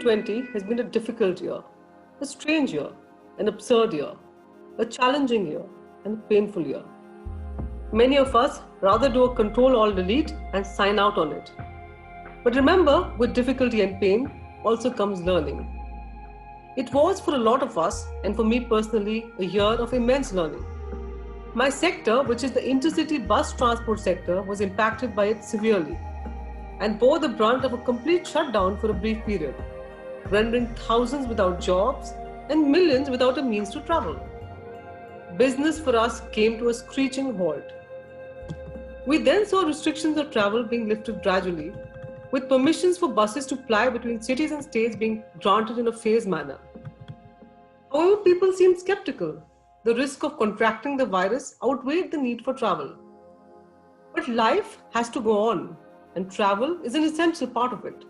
2020 has been a difficult year, a strange year, an absurd year, a challenging year, and a painful year. Many of us rather do a Control-Alt-Delete and sign out on it. But remember, with difficulty and pain also comes learning. It was for a lot of us, and for me personally, a year of immense learning. My sector, which is the intercity bus transport sector, was impacted by it severely and bore the brunt of a complete shutdown for a brief period, rendering thousands without jobs and millions without a means to travel. Business for us came to a screeching halt. We then saw restrictions of travel being lifted gradually, with permissions for buses to ply between cities and states being granted in a phased manner. However, people seemed skeptical. The risk of contracting the virus outweighed the need for travel. But life has to go on, and travel is an essential part of it.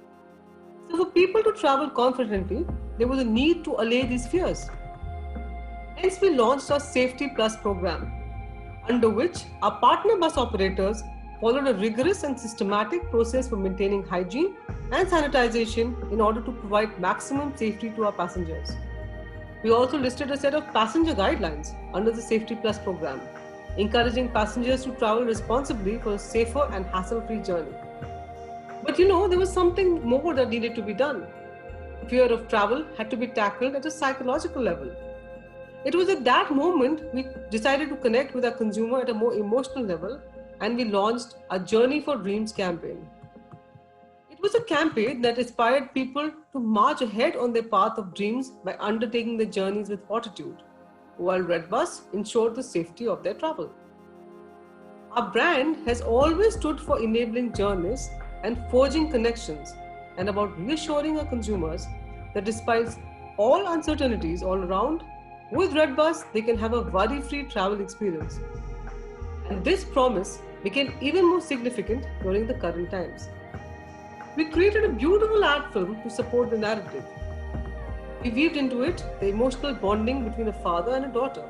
So for people to travel confidently, there was a need to allay these fears. Hence, we launched our Safety Plus program, under which our partner bus operators followed a rigorous and systematic process for maintaining hygiene and sanitization in order to provide maximum safety to our passengers. We also listed a set of passenger guidelines under the Safety Plus program, encouraging passengers to travel responsibly for a safer and hassle-free journey. But there was something more that needed to be done. Fear of travel had to be tackled at a psychological level. It was at that moment we decided to connect with our consumer at a more emotional level, and we launched our Journey for Dreams campaign. It was a campaign that inspired people to march ahead on their path of dreams by undertaking their journeys with fortitude, while Redbus ensured the safety of their travel. Our brand has always stood for enabling journeys and forging connections, and about reassuring our consumers that despite all uncertainties all around, with Redbus they can have a worry-free travel experience. And this promise became even more significant during the current times. We created a beautiful ad film to support the narrative. We weaved into it the emotional bonding between a father and a daughter,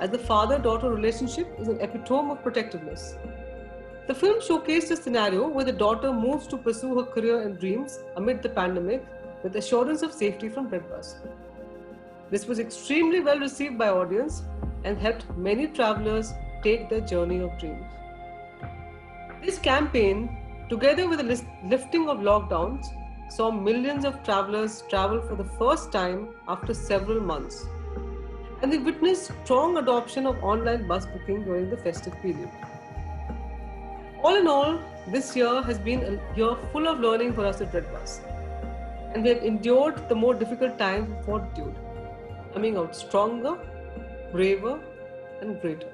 as the father-daughter relationship is an epitome of protectiveness. The film showcased a scenario where the daughter moves to pursue her career and dreams amid the pandemic with assurance of safety from Redbus. This was extremely well received by audience and helped many travelers take their journey of dreams. This campaign, together with the lifting of lockdowns, saw millions of travelers travel for the first time after several months. And they witnessed strong adoption of online bus booking during the festive period. All in all, this year has been a year full of learning for us at Redbus. And we have endured the more difficult times with fortitude, coming out stronger, braver, and greater.